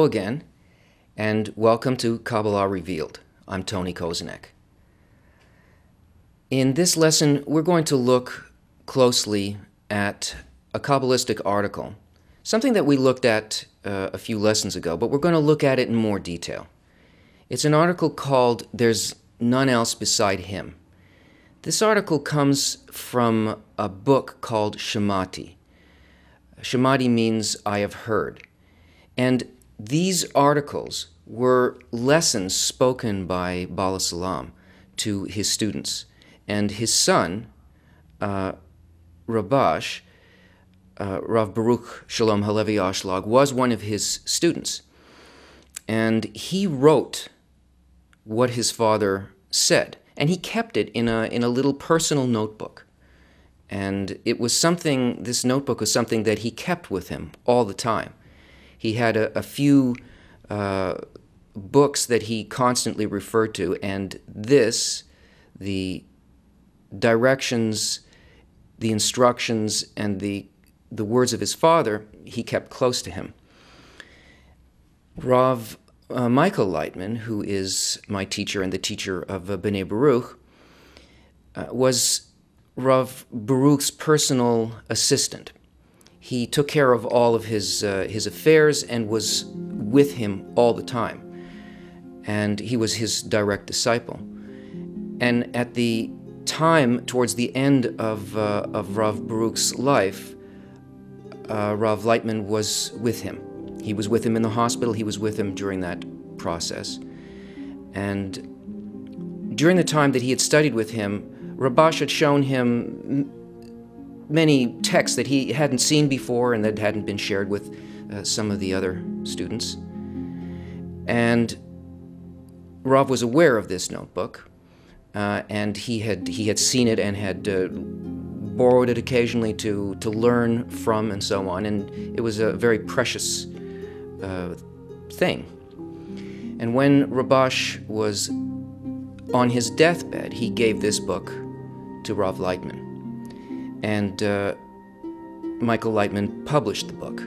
again, and welcome to Kabbala Revealed. I'm Tony Kozenek. In this lesson, we're going to look closely at a Kabbalistic article, something that we looked at a few lessons ago, but we're going to look at it in more detail. It's an article called "There's None Else Beside Him." This article comes from a book called Shamati. Shamati means I have heard. And these articles were lessons spoken by Bala Salam to his students. And his son, Rabash, Rav Baruch Shalom Halevi Ashlag, was one of his students. And he wrote what his father said. And he kept it in a little personal notebook. And it was something, this notebook was something that he kept with him all the time. He had a few books that he constantly referred to, and this, the directions, the instructions, and the words of his father, he kept close to him. Rav Michael Lightman, who is my teacher and the teacher of B'nai Baruch, was Rav Baruch's personal assistant. He took care of all of his affairs and was with him all the time. And he was his direct disciple. And at the time, towards the end of Rav Baruch's life, Rav Lightman was with him. He was with him in the hospital. He was with him during that process. And during the time that he had studied with him, Rabash had shown him many texts that he hadn't seen before and that hadn't been shared with some of the other students. And Rav was aware of this notebook, and he had seen it and had borrowed it occasionally to learn from and so on, and it was a very precious thing. And when Rabash was on his deathbed, he gave this book to Rav Lightman. And Michael Lightman published the book.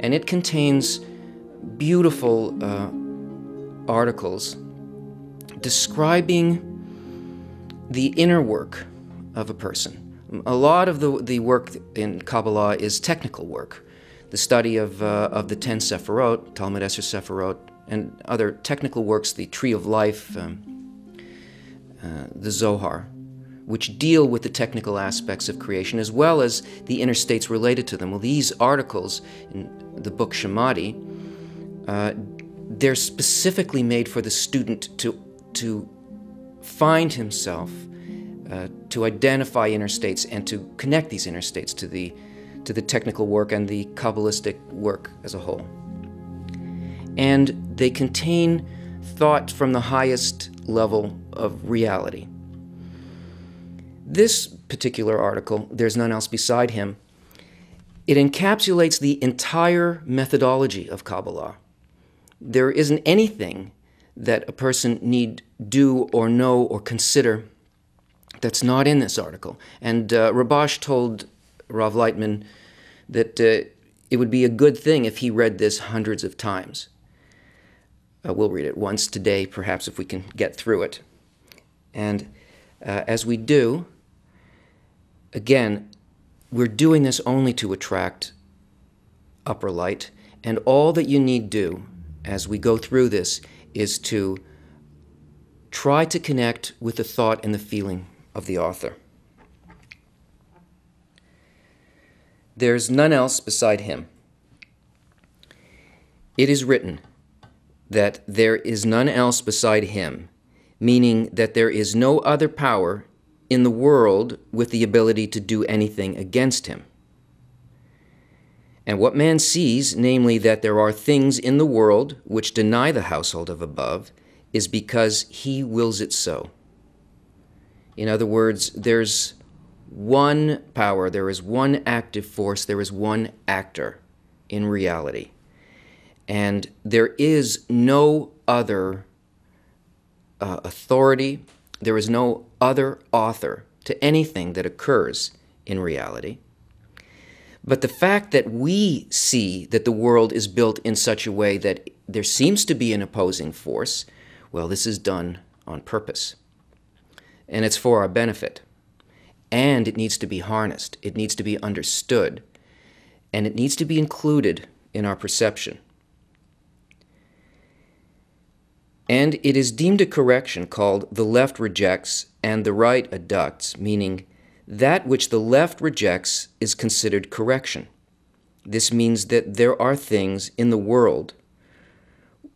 And it contains beautiful articles describing the inner work of a person. A lot of the work in Kabbalah is technical work. The study of the 10 Sephirot, Talmud Esser Sephirot, and other technical works, the Tree of Life, the Zohar, which deal with the technical aspects of creation as well as the inner states related to them. Well, these articles in the book Shamati, they're specifically made for the student to find himself, to identify inner states and to connect these inner states to the technical work and the Kabbalistic work as a whole. And they contain thought from the highest level of reality. This particular article, There's None Else Beside Him, it encapsulates the entire methodology of Kabbalah. There isn't anything that a person need do or know or consider that's not in this article. And Rabash told Rav Lightman that it would be a good thing if he read this hundreds of times. We'll read it once today, perhaps, if we can get through it. And as we do, again, we're doing this only to attract upper light, and all that you need do as we go through this is to try to connect with the thought and the feeling of the author. There's none else beside him. It is written that there is none else beside him, meaning that there is no other power in the world with the ability to do anything against him. And what man sees, namely that there are things in the world which deny the household of above, is because he wills it so. In other words, there's one power, there is one active force, there is one actor in reality. And there is no other authority, there is no other author to anything that occurs in reality. But the fact that we see that the world is built in such a way that there seems to be an opposing force, well, this is done on purpose. And it's for our benefit. And it needs to be harnessed. It needs to be understood. And it needs to be included in our perception. And it is deemed a correction called the left rejects and the right adducts, meaning that which the left rejects is considered correction. This means that there are things in the world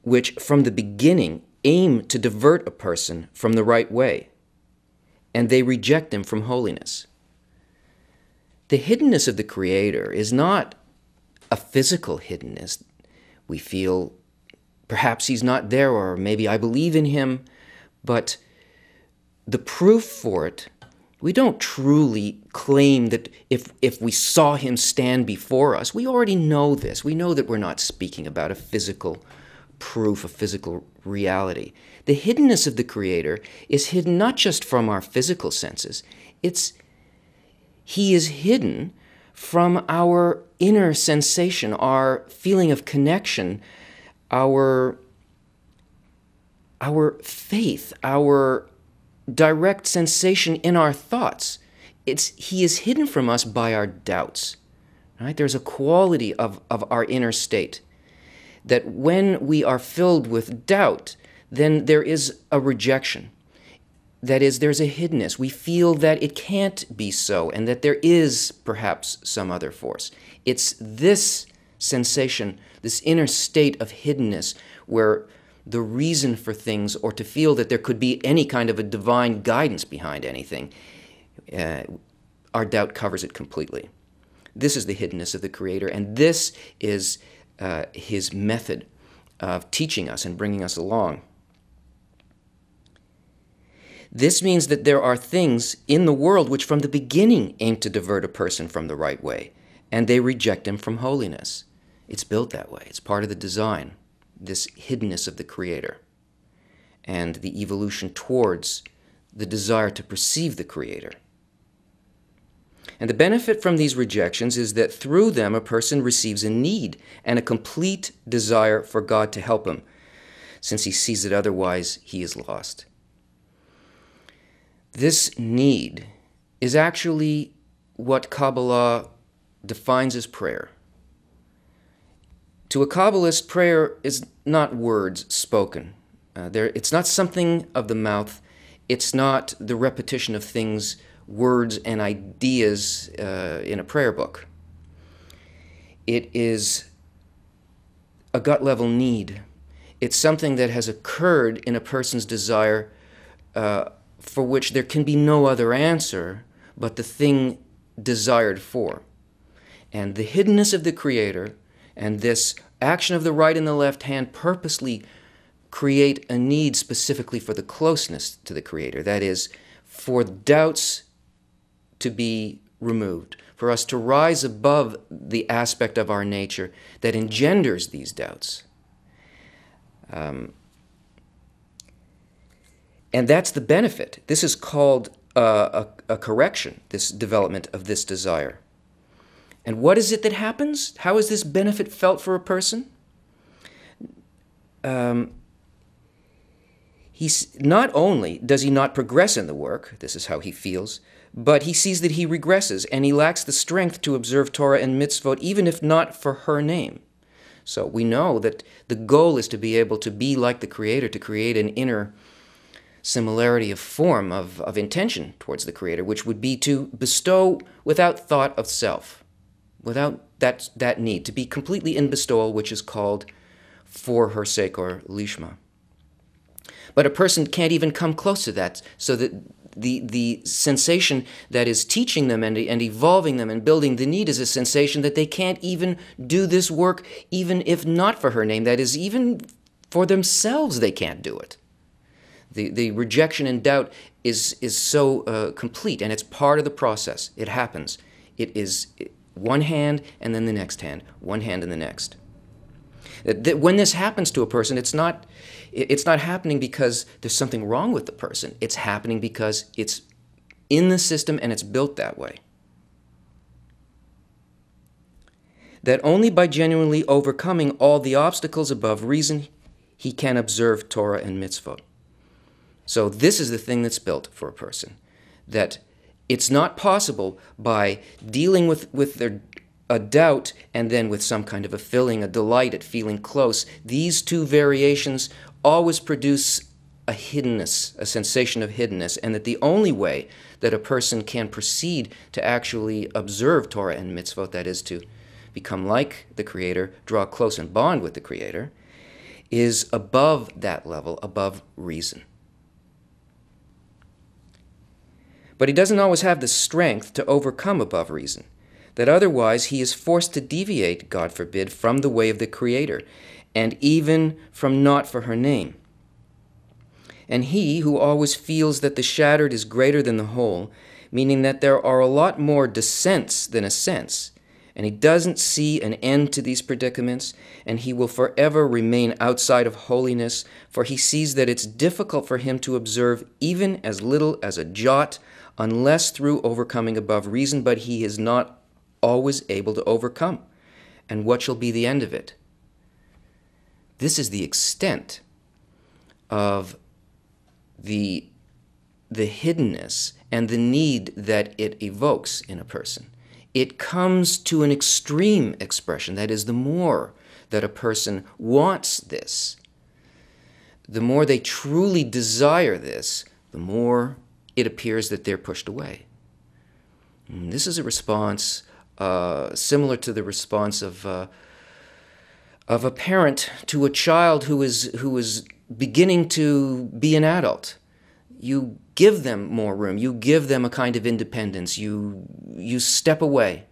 which from the beginning aim to divert a person from the right way, and they reject him from holiness. The hiddenness of the Creator is not a physical hiddenness. We feel perhaps he's not there, or maybe I believe in him, but the proof for it, we don't truly claim that if we saw him stand before us, we already know this. We know that we're not speaking about a physical proof, a physical reality. The hiddenness of the Creator is hidden not just from our physical senses. He is hidden from our inner sensation, our feeling of connection, our faith, our direct sensation in our thoughts. He is hidden from us by our doubts. Right? There's a quality of our inner state that when we are filled with doubt, then there is a rejection. That is, there's a hiddenness. We feel that it can't be so and that there is perhaps some other force. It's this sensation, this inner state of hiddenness where the reason for things, or to feel that there could be any kind of a divine guidance behind anything, our doubt covers it completely. This is the hiddenness of the Creator, and this is his method of teaching us and bringing us along. This means that there are things in the world which from the beginning aim to divert a person from the right way, and they reject him from holiness. It's built that way. It's part of the design, this hiddenness of the Creator, and the evolution towards the desire to perceive the Creator. And the benefit from these rejections is that through them a person receives a need and a complete desire for God to help him, since he sees that otherwise he is lost. This need is actually what Kabbala defines as prayer. To a Kabbalist, prayer is not words spoken. It's not something of the mouth. It's not the repetition of things, words and ideas in a prayer book. It is a gut-level need. It's something that has occurred in a person's desire for which there can be no other answer but the thing desired for. And the hiddenness of the Creator and this action of the right and the left hand purposely create a need specifically for the closeness to the Creator. That is, for doubts to be removed, for us to rise above the aspect of our nature that engenders these doubts. And that's the benefit. This is called a correction, this development of this desire. And what is it that happens? How is this benefit felt for a person? Not only does he not progress in the work, this is how he feels, but he sees that he regresses and he lacks the strength to observe Torah and mitzvot, even if not for her name. So we know that the goal is to be able to be like the Creator, to create an inner similarity of form, of intention towards the Creator, which would be to bestow without thought of self, without that need, to be completely in bestowal, which is called for her sake, or lishma. But a person can't even come close to that, so that the sensation that is teaching them and evolving them and building the need is a sensation that they can't even do this work, even if not for her name. That is, even for themselves they can't do it. The rejection and doubt is so complete, and it's part of the process. It happens. It is one hand and then the next hand, one hand and the next. When this happens to a person, it's not happening because there's something wrong with the person. It's happening because it's in the system and it's built that way. that only by genuinely overcoming all the obstacles above reason, he can observe Torah and mitzvot. So this is the thing that's built for a person, that it's not possible by dealing with a doubt and then with some kind of a filling, a delight at feeling close. These two variations always produce a hiddenness, a sensation of hiddenness, and that the only way that a person can proceed to actually observe Torah and mitzvot, that is to become like the Creator, draw close and bond with the Creator, is above that level, above reason. But he doesn't always have the strength to overcome above reason, that otherwise he is forced to deviate, God forbid, from the way of the Creator, and even from not for her name. And he who always feels that the shattered is greater than the whole, meaning that there are a lot more descents than ascents, and he doesn't see an end to these predicaments, and he will forever remain outside of holiness, for he sees that it's difficult for him to observe even as little as a jot, unless through overcoming above reason, but he is not always able to overcome. And what shall be the end of it? This is the extent of the hiddenness and the need that it evokes in a person. It comes to an extreme expression. That is, the more that a person wants this, the more they truly desire this, the more it appears that they're pushed away. And this is a response similar to the response of a parent to a child who is beginning to be an adult. You give them more room. You give them a kind of independence. You step away,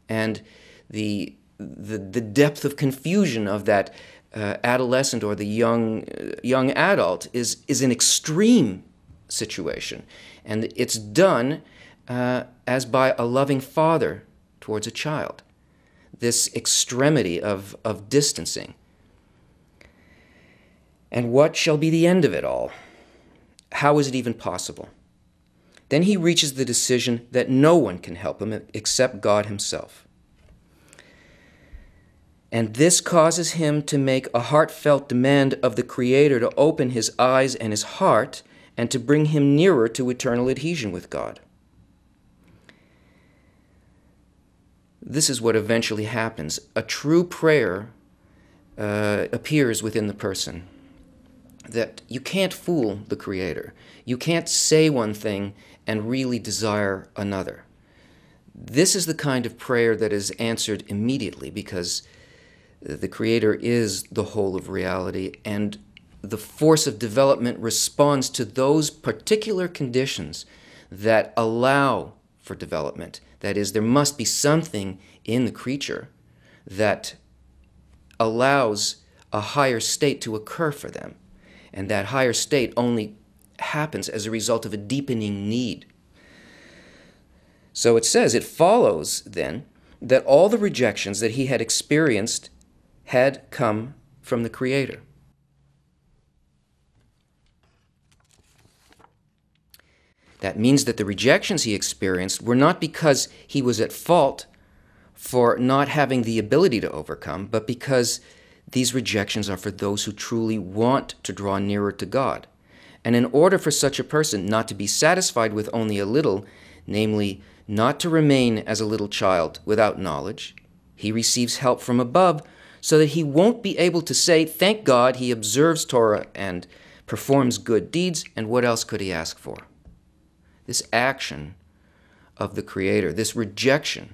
and the depth of confusion of that adolescent or the young adult is an extreme situation, and it's done as by a loving father towards a child. This extremity of distancing. And what shall be the end of it all? How is it even possible? Then he reaches the decision that no one can help him except God himself. And this causes him to make a heartfelt demand of the Creator to open his eyes and his heart and to bring him nearer to eternal adhesion with God. This is what eventually happens. A true prayer appears within the person. That you can't fool the Creator. You can't say one thing and really desire another. This is the kind of prayer that is answered immediately, because the Creator is the whole of reality, and the force of development responds to those particular conditions that allow for development. That is, there must be something in the creature that allows a higher state to occur for them. And that higher state only happens as a result of a deepening need. So it says, it follows then that all the rejections that he had experienced had come from the Creator. That means that the rejections he experienced were not because he was at fault for not having the ability to overcome, but because these rejections are for those who truly want to draw nearer to God. And in order for such a person not to be satisfied with only a little, namely, not to remain as a little child without knowledge, he receives help from above so that he won't be able to say, thank God he observes Torah and performs good deeds, and what else could he ask for? This action of the Creator, this rejection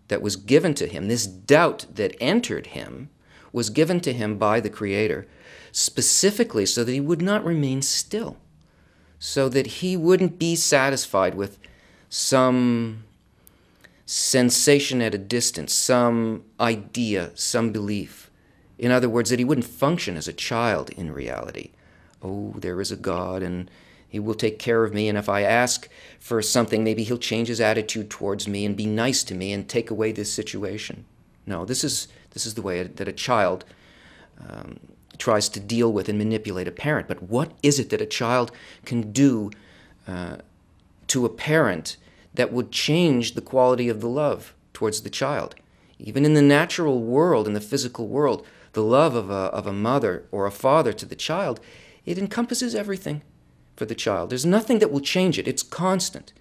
that was given to him, this doubt that entered him, was given to him by the Creator, specifically so that he would not remain still, so that he wouldn't be satisfied with some sensation at a distance, some idea, some belief. In other words, that he wouldn't function as a child in reality. Oh, there is a God, and he will take care of me, and if I ask for something, maybe he'll change his attitude towards me and be nice to me and take away this situation. No, this is the way that a child tries to deal with and manipulate a parent. But what is it that a child can do to a parent that would change the quality of the love towards the child? Even in the natural world, in the physical world, the love of a mother or a father to the child, it encompasses everything for the child. There's nothing that will change it. It's constant.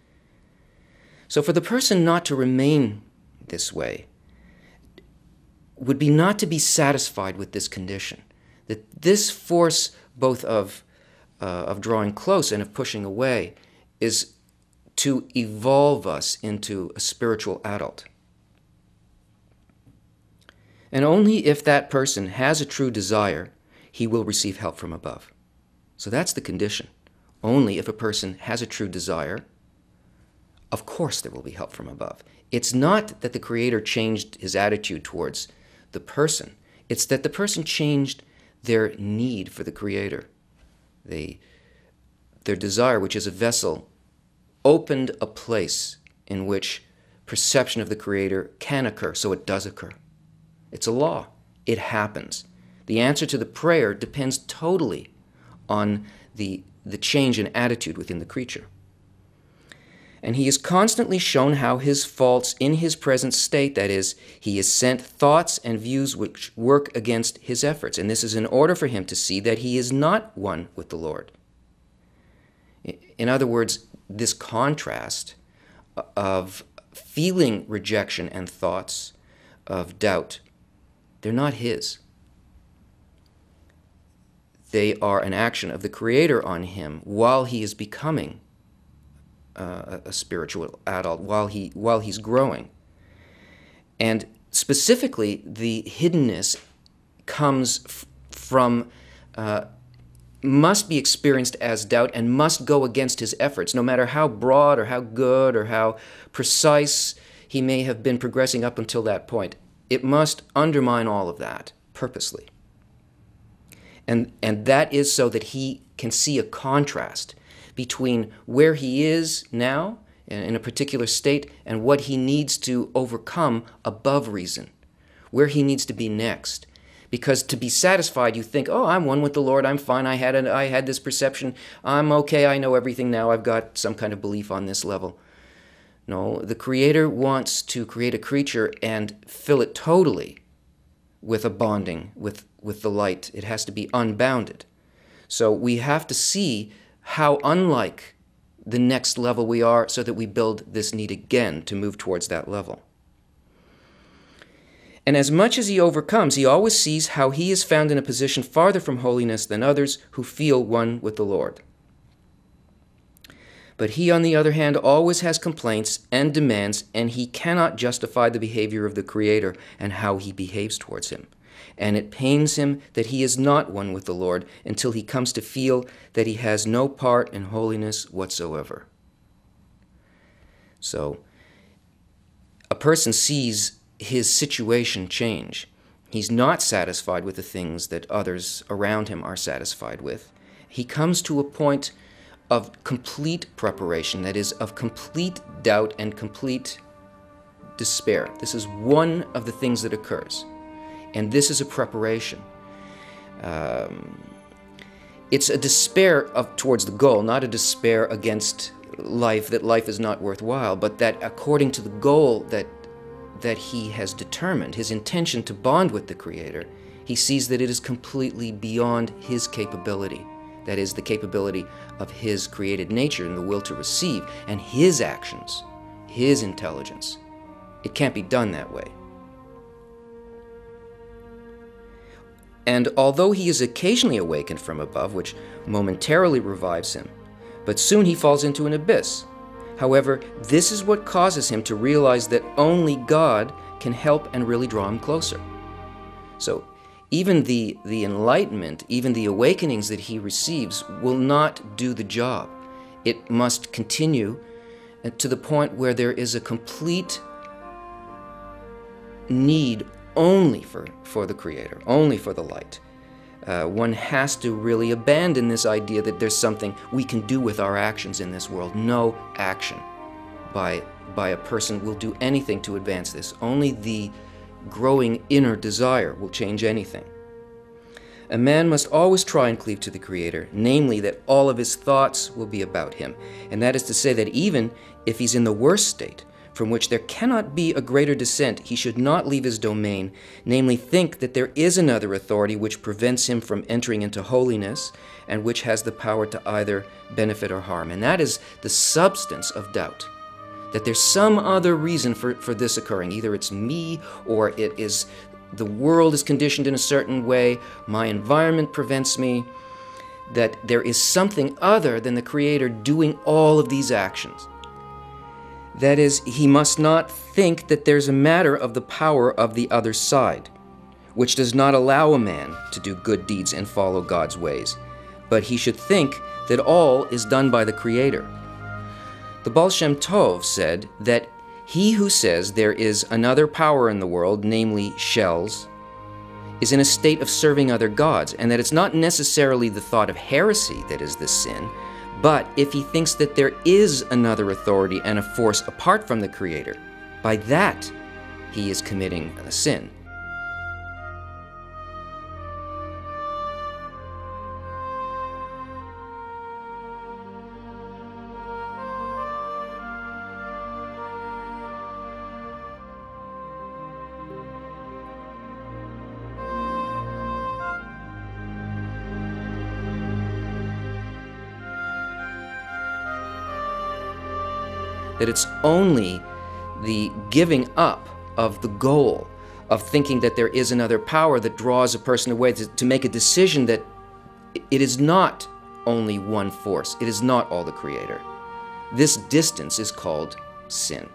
So for the person not to remain this way would be not to be satisfied with this condition, that this force both of drawing close and of pushing away is to evolve us into a spiritual adult. And only if that person has a true desire, he will receive help from above. So that's the condition. Only if a person has a true desire, of course there will be help from above. It's not that the Creator changed his attitude towards the person. It's that the person changed their need for the Creator. Their desire, which is a vessel, opened a place in which perception of the Creator can occur, so it does occur. It's a law. It happens. The answer to the prayer depends totally on the change in attitude within the creature. And he is constantly shown how his faults in his present state, that is, he is sent thoughts and views which work against his efforts. And this is in order for him to see that he is not one with the Lord. In other words, this contrast of feeling rejection and thoughts of doubt, they're not his. They are an action of the Creator on him while he is becoming a spiritual adult, while he's growing. And specifically, the hiddenness comes from, must be experienced as doubt and must go against his efforts, no matter how broad or how good or how precise he may have been progressing up until that point. It must undermine all of that purposely. And that is so that he can see a contrast between where he is now in a particular state and what he needs to overcome above reason, where he needs to be next. Because to be satisfied, you think, oh, I'm one with the Lord, I'm fine, I had this perception, I'm okay, I know everything now, I've got some kind of belief on this level. No, the Creator wants to create a creature and fill it totally with a bonding with the light. It has to be unbounded. So we have to see how unlike the next level we are so that we build this need again to move towards that level. And as much as he overcomes, he always sees how he is found in a position farther from holiness than others who feel one with the Lord. But he, on the other hand, always has complaints and demands, and he cannot justify the behavior of the Creator and how he behaves towards him. And it pains him that he is not one with the Lord until he comes to feel that he has no part in holiness whatsoever. So, a person sees his situation change. He's not satisfied with the things that others around him are satisfied with. He comes to a point of complete preparation, that is, of complete doubt and complete despair. This is one of the things that occurs. And this is a preparation. It's a despair towards the goal, not a despair against life, that life is not worthwhile, but that according to the goal that he has determined, his intention to bond with the Creator, he sees that it is completely beyond his capability. That is, the capability of his created nature and the will to receive, and his actions, his intelligence. It can't be done that way. And although he is occasionally awakened from above, which momentarily revives him, but soon he falls into an abyss. However, this is what causes him to realize that only God can help and really draw him closer. So even the enlightenment, even the awakenings that he receives will not do the job. It must continue to the point where there is a complete need only for the Creator, only for the light. One has to really abandon this idea that there's something we can do with our actions in this world. No action by a person will do anything to advance this. Only the growing inner desire will change anything. A man must always try and cleave to the Creator, namely that all of his thoughts will be about Him. And that is to say that even if he's in the worst state, from which there cannot be a greater descent, he should not leave his domain, namely think that there is another authority which prevents him from entering into holiness and which has the power to either benefit or harm. And that is the substance of doubt, that there's some other reason for this occurring. Either it's me, or it is the world is conditioned in a certain way, my environment prevents me, that there is something other than the Creator doing all of these actions. That is, he must not think that there's a matter of the power of the other side, which does not allow a man to do good deeds and follow God's ways, but he should think that all is done by the Creator. The Baal Shem Tov said that he who says there is another power in the world, namely shells, is in a state of serving other gods, and that it's not necessarily the thought of heresy that is the sin, but if he thinks that there is another authority and a force apart from the Creator, by that he is committing a sin. That it's only the giving up of the goal of thinking that there is another power that draws a person away to make a decision that it is not only one force, it is not all the Creator. This distance is called sin.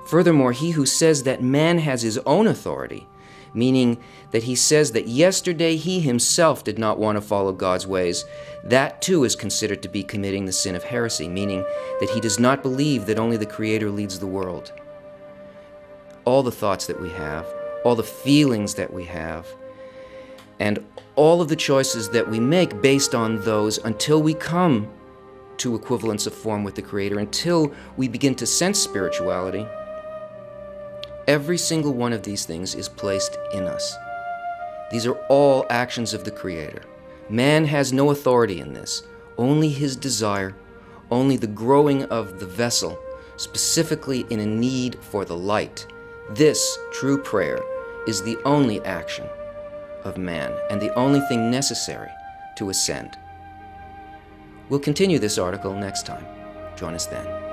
Furthermore, he who says that man has his own authority, meaning that he says that yesterday he himself did not want to follow God's ways, that too is considered to be committing the sin of heresy, meaning that he does not believe that only the Creator leads the world. All the thoughts that we have, all the feelings that we have, and all of the choices that we make based on those until we come to equivalence of form with the Creator, until we begin to sense spirituality, every single one of these things is placed in us. These are all actions of the Creator. Man has no authority in this, only his desire, only the growing of the vessel, specifically in a need for the light. This true prayer is the only action of man and the only thing necessary to ascend. We'll continue this article next time. Join us then.